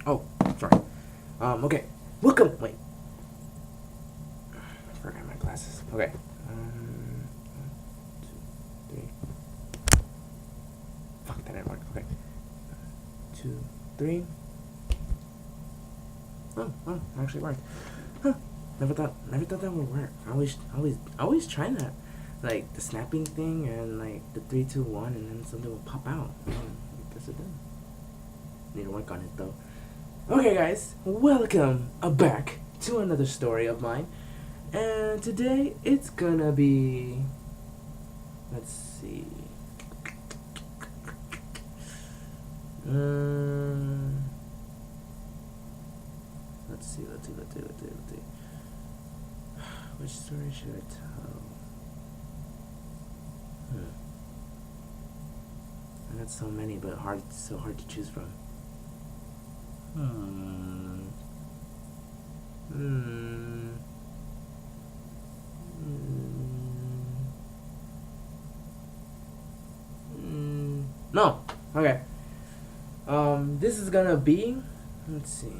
Oh, sorry. Okay. Welcome. Wait. I forgot my glasses. Okay. 1, 2, 3. Fuck, that didn't work. Okay. 2, 3. Oh, actually worked. Huh. Never thought that would work. I always try that, like the snapping thing and like the 3, 2, 1, and then something will pop out. I guess it did. Need to work on it though. Okay, guys, welcome back to another story of mine, and today it's gonna be. Let's see. Let's see. Which story should I tell? I got so many, but so hard to choose from. No. Okay. This is gonna be. Let's see.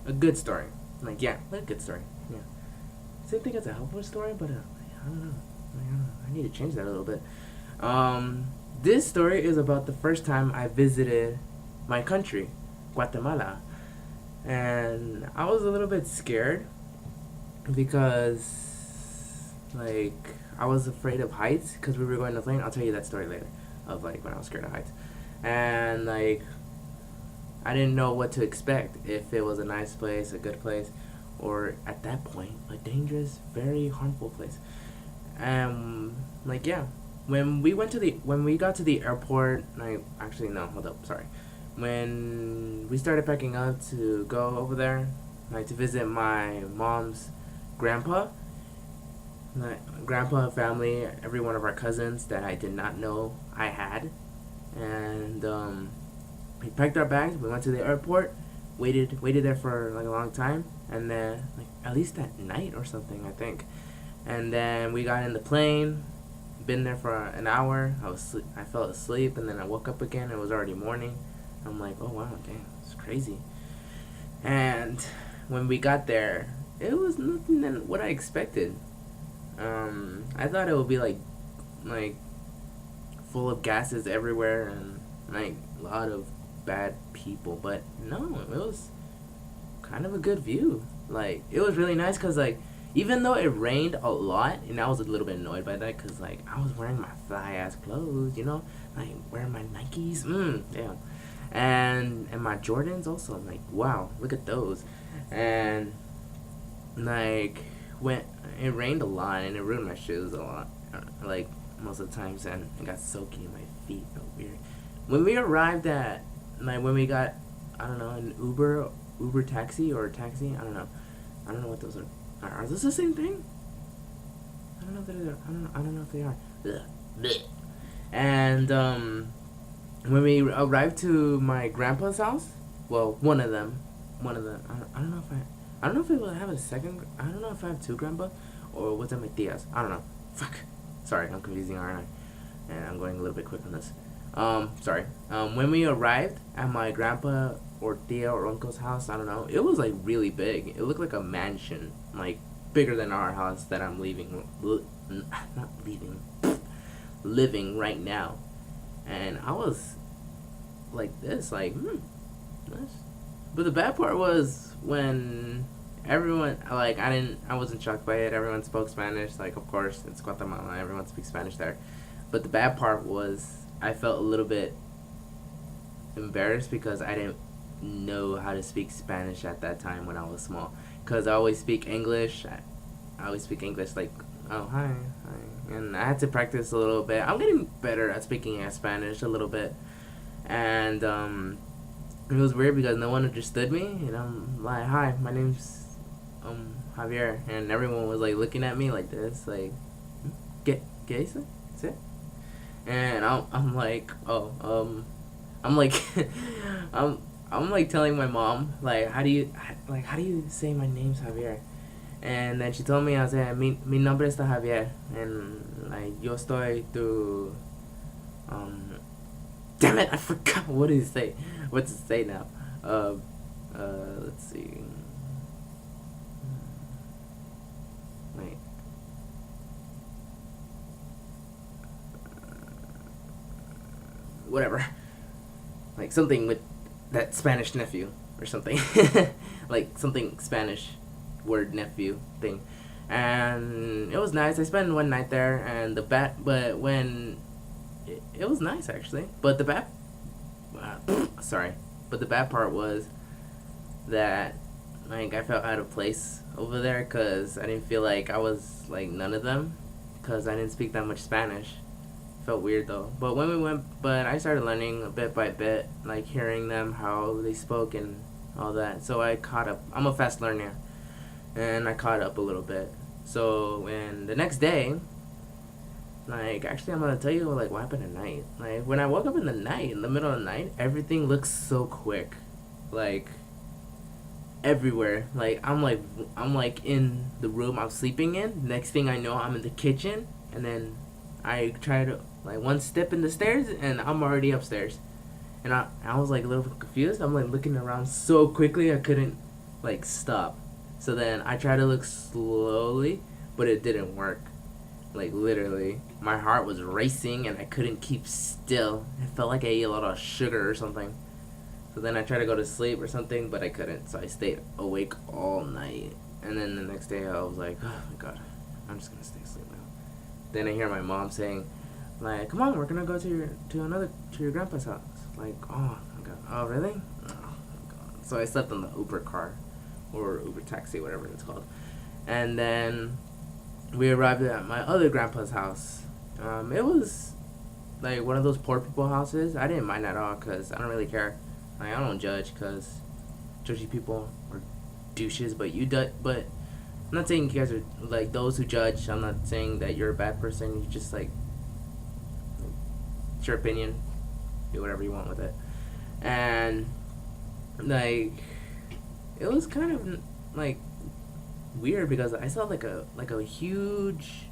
A good story. Like, yeah, a good story. Yeah. Same thing as a helpful story, but I don't know. I need to change that a little bit. This story is about the first time I visited my country, Guatemala. And I was a little bit scared because, like, I was afraid of heights because we were going to the plane. I'll tell you that story later of, like, when I was scared of heights. And, like, I didn't know what to expect, if it was a nice place, a good place, or at that point, a dangerous, very harmful place. Like, yeah, when we got to the airport, when we started packing up to go over there, like to visit my mom's grandpa, family, every one of our cousins that I did not know I had, and we packed our bags. We went to the airport, waited there for like a long time, and then like at least at night or something, I think. And then we got in the plane. Been there for an hour. I fell asleep, and then I woke up again. It was already morning. I'm like, oh wow, damn, it's crazy. And when we got there, it was nothing than what I expected. I thought it would be like full of gases everywhere and like a lot of bad people, but no, it was kind of a good view. Like, it was really nice because, like, even though it rained a lot, and I was a little bit annoyed by that because, like, I was wearing my fly ass clothes, you know, like wearing my Nikes, damn, and my Jordans also. I'm like, wow, look at those. And like, when it rained a lot and it ruined my shoes a lot, like most of the times, and it got soaking in my feet. Felt weird. When we arrived at, like, when we got, I don't know, an Uber taxi or taxi, I don't know what those are. Are those the same thing? I don't know if they are. I don't know if they are. Blech. And when we arrived to my grandpa's house, well, one of them. I don't know if I have a second. I don't know if I have two grandpa, or was that my tias? I don't know. Fuck. Sorry, I'm confusing, aren't I? And I'm going a little bit quick on this. Sorry. When we arrived at my grandpa or tia or uncle's house, I don't know, it was like really big. It looked like a mansion, like bigger than our house that I'm living right now. And I was like this, like, nice. But the bad part was when everyone, like, I wasn't shocked by it. Everyone spoke Spanish, like, of course, it's Guatemala, everyone speaks Spanish there. But the bad part was I felt a little bit embarrassed because I didn't know how to speak Spanish at that time when I was small. Because I always speak English. I always speak English like, oh, hi. And I had to practice a little bit. I'm getting better at speaking Spanish a little bit. And it was weird because no one understood me. And I'm like, hi, my name's Javier. And everyone was like looking at me like this, like, ¿Qué dice? ¿Sí? And I'm like, oh, I'm like, I'm like telling my mom, like, how do you say my name's Javier? And then she told me, I said, mi nombre está Javier, and like, yo estoy tu Damn it! I forgot what did he say. What to say now? Let's see. Wait. Whatever. Like something with that Spanish nephew or something. Like something Spanish word nephew thing. And it was nice. I spent one night there, and but when it was nice actually. But the bad sorry. But the bad part was that like I felt out of place over there because I didn't feel like I was like none of them because I didn't speak that much Spanish. Felt weird though. But when we went, but I started learning a bit by bit, like hearing them how they spoke and all that. So I caught up. I'm a fast learner, and I caught up a little bit. So when the next day, like actually I'm gonna tell you like what happened at night. Like when I woke up in the night, in the middle of the night, everything looks so quick, like everywhere. Like I'm like in the room I'm sleeping in. Next thing I know, I'm in the kitchen, and then I try to like one step in the stairs, and I'm already upstairs. And I was like a little confused. I'm like looking around so quickly I couldn't like stop. So then I tried to look slowly, but it didn't work. Like literally, my heart was racing and I couldn't keep still. It felt like I ate a lot of sugar or something. So then I tried to go to sleep or something, but I couldn't. So I stayed awake all night. And then the next day I was like, oh my god, I'm just gonna stay asleep now. Then I hear my mom saying, like, come on, we're gonna go to your grandpa's house. Like, oh my god, oh really? Oh my god. So I slept in the Uber car, or Uber taxi, whatever it's called. And then we arrived at my other grandpa's house. It was like one of those poor people houses. I didn't mind at all because I don't really care. Like, I don't judge because judgy people are douches, but but I'm not saying you guys are like those who judge. I'm not saying that you're a bad person. You just like, it's your opinion. Do whatever you want with it. And like, it was kind of like weird because I saw like a huge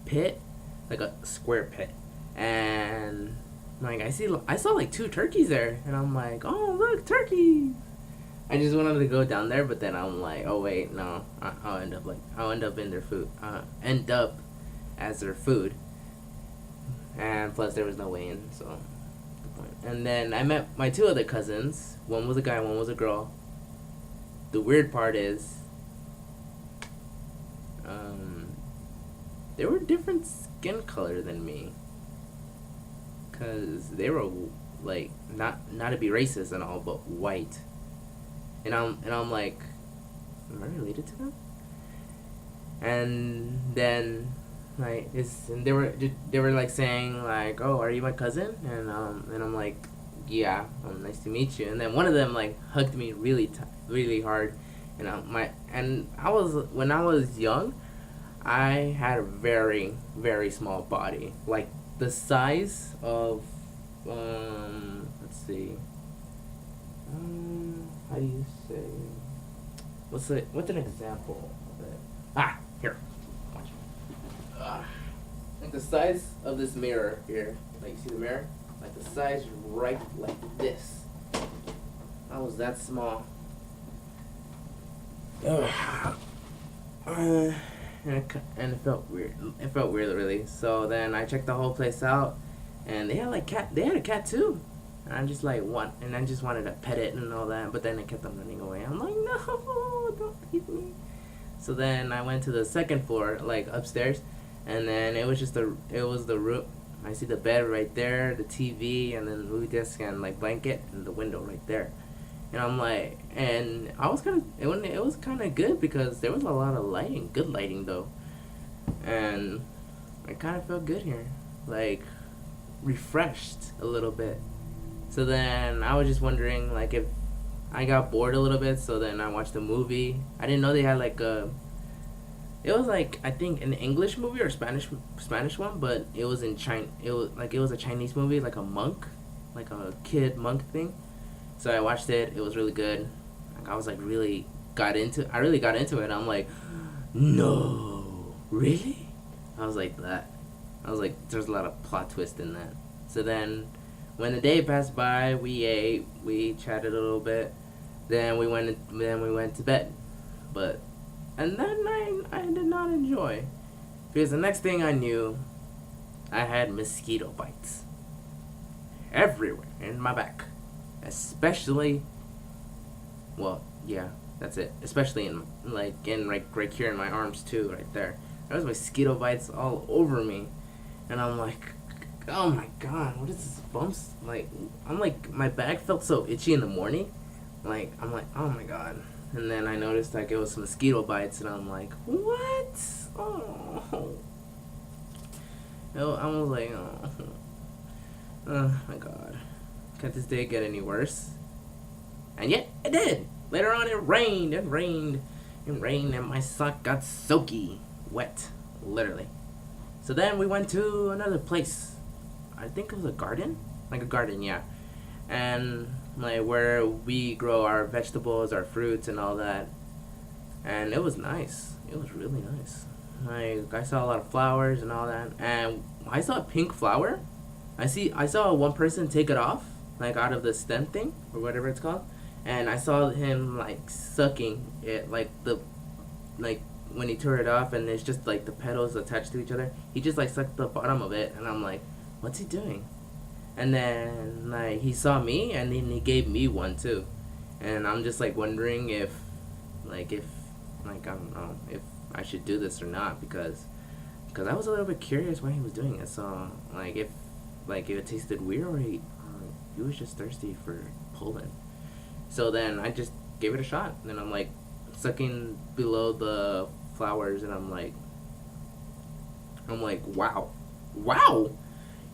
pit, like a square pit, and like I saw like 2 turkeys there, and I'm like, oh look, turkeys. I just wanted to go down there, but then I'm like, oh wait, no, I'll end up in their food, end up as their food, and plus there was no way in, so good point. And then I met my 2 other cousins. One was a guy, one was a girl. The weird part is, they were different skin color than me, cause they were like not to be racist and all, but white. And I'm like, am I related to them? And then like and they were like saying like, oh, are you my cousin? And I'm like, yeah, nice to meet you. And then one of them like hugged me really hard. And when I was young, I had a very, very small body, like the size of let's see, how do you say, what's an example of it? Here, watch. Like the size of this mirror here, like you see the mirror, like the size right like this. I was that small. And it felt weird. It felt weird, really. So then I checked the whole place out, and they had a cat too. And I just wanted to pet it and all that, but then it kept on running away. I'm like, no, don't leave me. So then I went to the second floor, like upstairs, and then it was the room. I see the bed right there, the TV, and then the movie disc and like blanket, and the window right there. And I'm like, and I was it was kind of good because there was a lot of lighting, good lighting though, and I kind of felt good here, like refreshed a little bit. So then I was just wondering like if I got bored a little bit, so then I watched a movie. I didn't know they had like it was like I think an English movie or Spanish one, but it was in China. It was a Chinese movie, like a monk, like a kid monk thing. So I watched it. It was really good. Like I was like really got into it. I'm like, no, really? I was like that. I was like, there's a lot of plot twist in that. So then when the day passed by, we ate, we chatted a little bit, then we went to bed. But and that night I did not enjoy, because the next thing I knew, I had mosquito bites everywhere in my back, especially. Well, yeah, that's it. Especially in right here in my arms too, right there. There was mosquito bites all over me, and I'm like, oh my god, what is this bumps? Like, I'm like, my back felt so itchy in the morning. Like, I'm like, oh my god. And then I noticed like it was mosquito bites, and I'm like, what? Oh, I was like, oh my god, can't this day get any worse? And yet it did. Later on, it rained, and my sock got soaky, wet, literally. So then we went to another place. I think it was a garden, yeah. And like where we grow our vegetables, our fruits, and all that. And it was nice. It was really nice. Like, I saw a lot of flowers and all that, and I saw a pink flower. I saw one person take it off, like out of the stem thing or whatever it's called, and I saw him like sucking it, like when he tore it off, and it's just like the petals attached to each other. He just like sucked the bottom of it, and I'm like, what's he doing? And then like he saw me, and then he gave me one too, and I'm just like wondering if I don't know if I should do this or not, because I was a little bit curious why he was doing it. So like if it tasted weird, or he was just thirsty for pollen. So then I just gave it a shot, and then I'm like sucking below the flowers, and I'm like wow,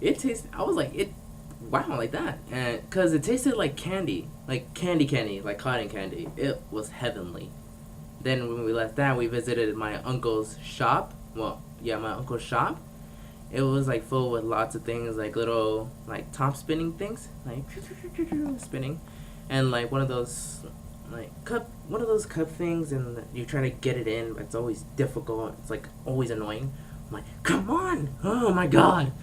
it tastes. I was like, it, wow, like that, and because it tasted like candy, like candy, like cotton candy. It was heavenly. Then when we left that, we visited my uncle's shop. Well, yeah, my uncle's shop. It was like full with lots of things, like little like top spinning things, like spinning, and like one of those cup things, and you try to get it in, but it's always difficult. It's like always annoying. I'm like, come on! Oh my god!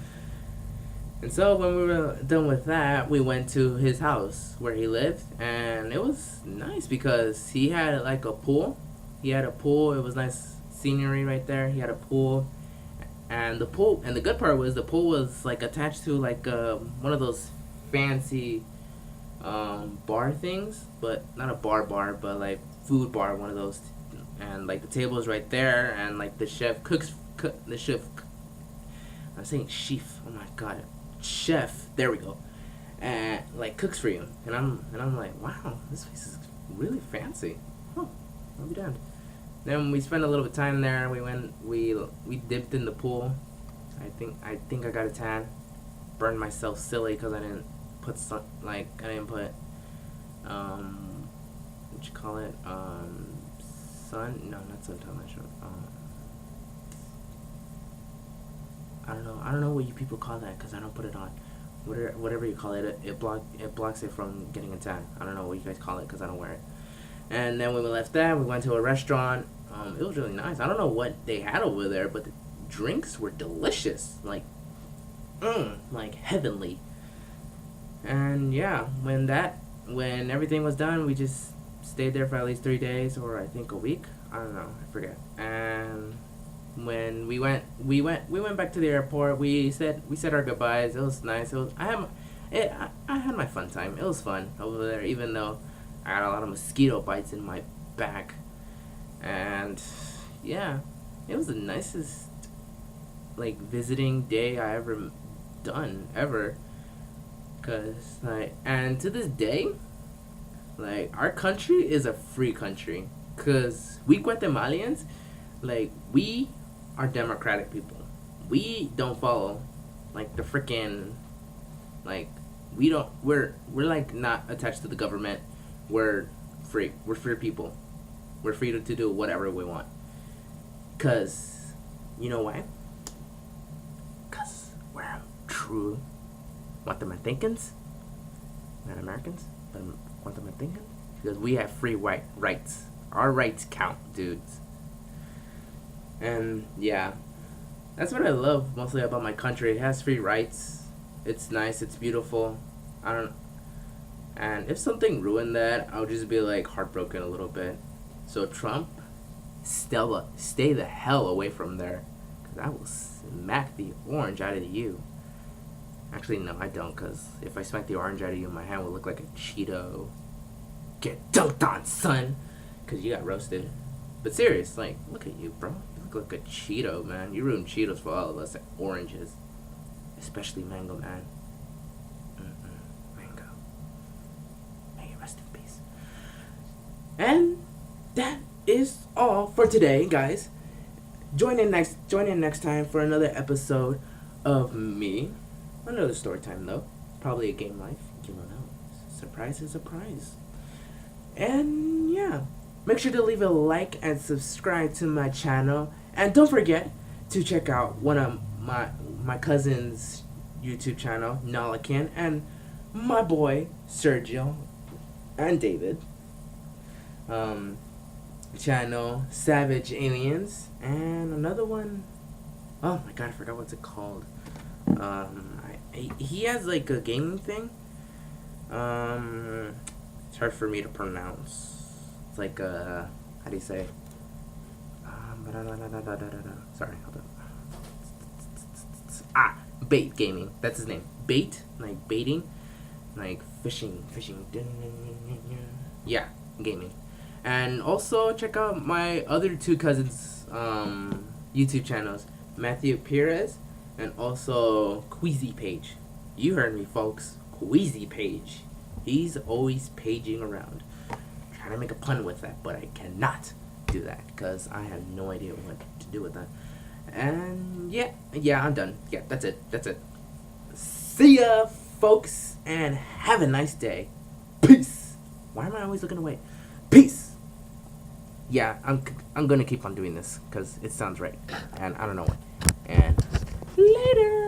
And so when we were done with that, we went to his house where he lived, and it was nice because he had like a pool. He had a pool. It was nice scenery right there. He had a pool, and the good part was the pool was like attached to like one of those fancy bar things, but not a bar, but like food bar, one of those, and like the table is right there, and like the chef I'm saying chef, oh my god, chef, there we go, and like cooks for you, and I'm like, wow, this place is really fancy. Huh, I'll be damned. Then we spent a little bit of time there. We dipped in the pool. I think I got a tan. Burned myself silly because I didn't put what you call it, sun, no, not suntan lotion. I don't know what you people call that, because I don't put it on. Whatever you call it, it blocks it from getting a tan. I don't know what you guys call it, because I don't wear it. And then when we left that, we went to a restaurant. It was really nice. I don't know what they had over there, but the drinks were delicious, like heavenly. And yeah, when everything was done, we just stayed there for at least 3 days, or I think a week. I don't know, I forget. And when we went back to the airport. We said our goodbyes. It was nice. I had my fun time. It was fun over there, even though I had a lot of mosquito bites in my back. And yeah, it was the nicest like visiting day I ever done ever. Cause and to this day, like, our country is a free country. Cause we Guatemalans, like, we are democratic people. We don't follow like the freaking, like, we're like not attached to the government. We're free. We're free people. We're free to do whatever we want. Cause you know why? Cause we're true Guatemaltecans, not Americans, but Guatemaltecans. Because we have free rights. Our rights count, dudes. And yeah, that's what I love mostly about my country. It has free rights. It's nice. It's beautiful. I don't. And if something ruined that, I'll just be like heartbroken a little bit. So Trump, stay the hell away from there, cause I will smack the orange out of you. Actually, no, I don't, cause if I smack the orange out of you, my hand will look like a Cheeto. Get dunked on, son, cause you got roasted. But serious, like, look at you, bro. You look like a Cheeto, man. You ruined Cheetos for all of us, like oranges, especially Mango Man. Mango. May you rest in peace. And that is all for today, guys. Join in next time for another episode of me. Another story time, though. Probably a game life. You don't know. Surprise is surprise. And yeah, make sure to leave a like and subscribe to my channel. And don't forget to check out one of my cousin's YouTube channel, Nalakihn, and my boy Sergio and David. Channel Savage Aliens, and another one, oh my god, I forgot what's it called. He has like a gaming thing. It's hard for me to pronounce. It's like how do you say? Sorry, hold up. Bait Gaming. That's his name. Bait, like baiting, like fishing. Yeah, gaming. And also check out my other two cousins' YouTube channels, Mathew Perez and also Queazy Page. You heard me, folks. Queazy Page. He's always paging around. Trying to make a pun with that, but I cannot do that because I have no idea what to do with that. And yeah, I'm done. Yeah, that's it. See ya, folks, and have a nice day. Peace. Why am I always looking away? Peace. Yeah, I'm gonna keep on doing this because it sounds right, and I don't know what. And later.